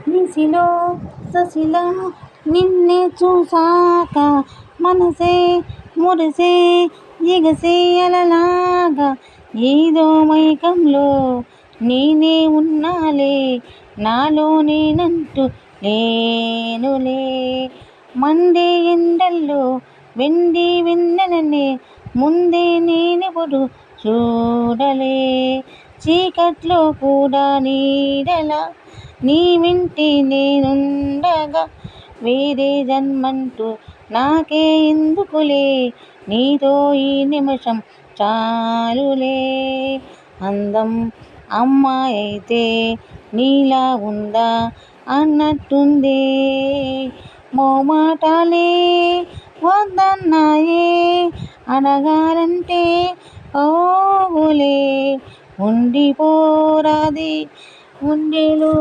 నిసిలో ససిలా నిన్నే చూసాక మనసే మురిసే ఎగసే అలలాగా ఏదో మైకంలో నేనే ఉన్నాలే నాలో నేనంటూ లేనులే మండే ఎండల్లో వెండి వెన్నెలనే ముందే నేనెప్పుడు చూడలే చీకట్లో కూడా నీడలా నీ వెంటే నేనుండగా వేరే జన్మంటూ నాకే ఎందుకులే నీతో ఈ నిమిషం చాలులే అందం అమ్మాయి అయితే నీలా ఉందా అన్నట్టుందే మోమాటాలే వద్దన్నాయే అడగాలంటే ఓవులే ఉండిపోరాది గుండెలో